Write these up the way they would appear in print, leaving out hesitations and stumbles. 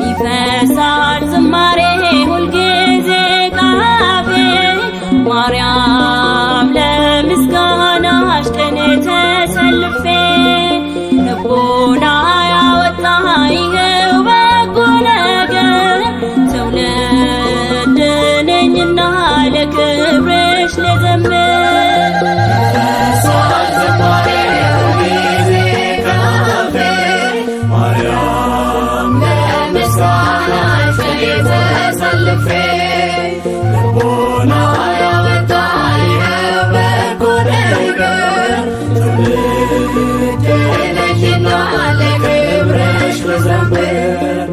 ይፈሳል ዝማሬ ሁልጊዜ ካፌ ማርያም ለምስጋናሽ ቀን ተሰልፌ ልቦና ያወጣ ይኸው በጎ ነገር ትውልድ ነኝና ለክብርሽ ልዘምር ይፈሳል ዝማሬ ሁልጊዜ ካፌ ማርያም ለምስጋናሽ ቀን ተሰልፌ ልቦና ያወጣ ይኸው በጎ ነገር ትውልድ ነኝና ለክብርሽ ልዘምር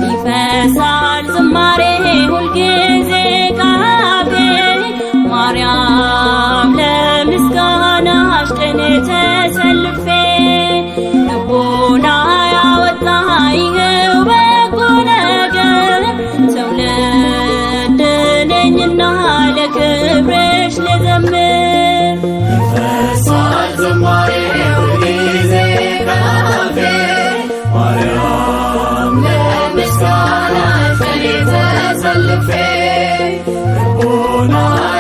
ይፈሳል ዝማሬ ሁልጊዜ ካፌ ማርያም ለምስጋናሽ ቀን ተሰልፌ ልቦና ያወጣ ይኸው በጎ ነገር ትውልድ ነኝና ለክብርሽ ልዘምር ይፈሳል ዝማሬ ሁልጊዜ ካፌ ማርያም ለምስጋናሽ ቀን ተሰልፌ ልቦና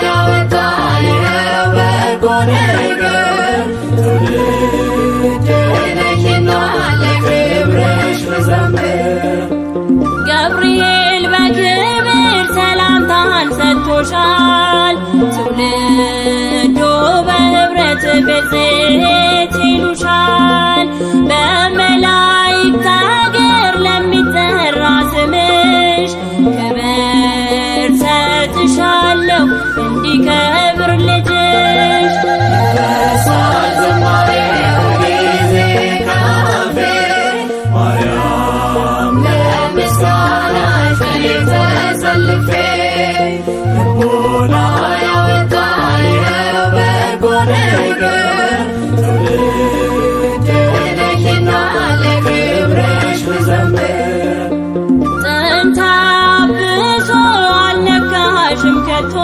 ያወጣ ይኸው በጎ ነገር ትውልድ ነኝና ለክብርሽ ልዘምር ገብርኤል በክብር ሰላምታን ሰጥቶሻል ትውልዶ በህብረት ብፅዕት ይሉሻል በመላእክት አገር ለሚጠራ ስምሽ ክብር ሰጥሻለሁ እንዲከብር ልጅሽ ይፈሳል ዝማሬ ሁልጊዜ ካፌ ማርያም ለምስጋናሽ ቀን ተሰልፌ ልቦና ያወጣ ይኸው በጎ ነገር ትውልድ ነኝና ለክብርሽ ልዘምር ጥንተ አብሶ አልነካሽም ከቶ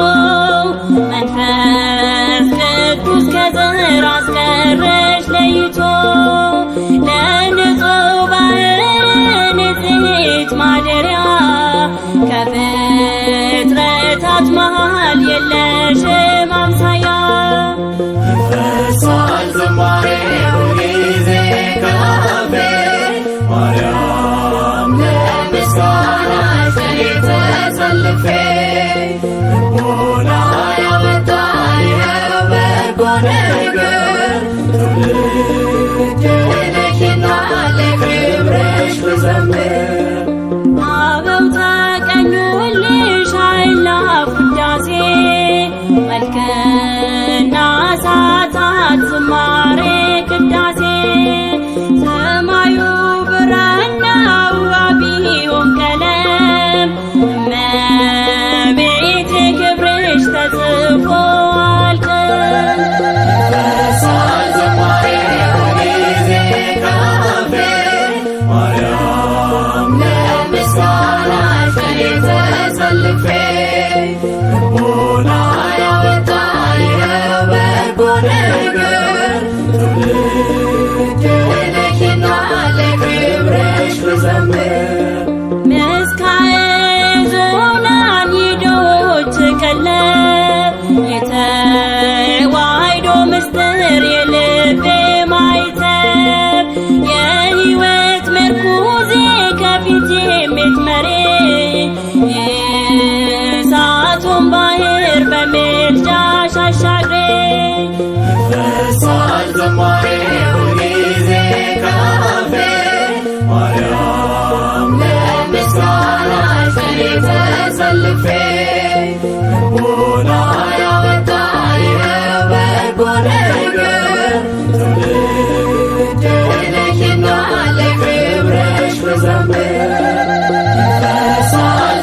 መንፈስ ቅዱስ ከዘር አስቀረሽ ለይቶ ለንጹሕ ባህር ንጽሕት ማደሪያ ከፍጥረታት መሃል የለሽም አምሳያ ይፈሳል ዝማሬ ሁልጊዜ ካፌ ማርያም ለምስጋናሽ ቀን ተሰልፌ ልቦና ያወጣ ይኸው በጎ ነገር ትውልድ ነኝና ለክብርሽ ልዘምር አበው ተቀኙልሽ አእላፍ ውዳሴ መልክና ሰዓታት ዝማሬ ቅዳሴ ሰማዩ ብራናው ቢሆን ቀለም እመቤቴ ክብርሽ ተጽፎ አልቅም ይፈሳል ዝማሬ ሁልጊዜ ካፌ ማርያም ለምስጋናሽ ቀን ተሰልፌ ልቦና ያወጣ ይኸው በጎ ነገር ትውልድ ነኝና ለክብርሽ ልዘምር ምስካየዞናን ይዶች ቀለብ የተዋሕዶ ምስጢር የልቤ ማይተብ የሕይወት ምርኩዜ ከፊቴ የምትመሪ የእሳቱን ባህር በምልጃሽ አሻግሬ ይፈሳል ዝማሬ ሁልጊዜ ካፌ ማርያም ለምስጋናሽ ቀን ተሰልፌ ልቦና ያወጣ ይኸው በጎ ነገር ትውልድ ነኝና ለክብርሽ ልዘምር ይፈሳል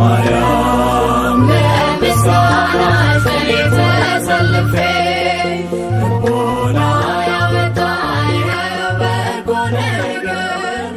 ማርያም ለምስጋናሽ እኔ ተሰልፌ ልቦና ያመጣ ይኸው በጎ ነገር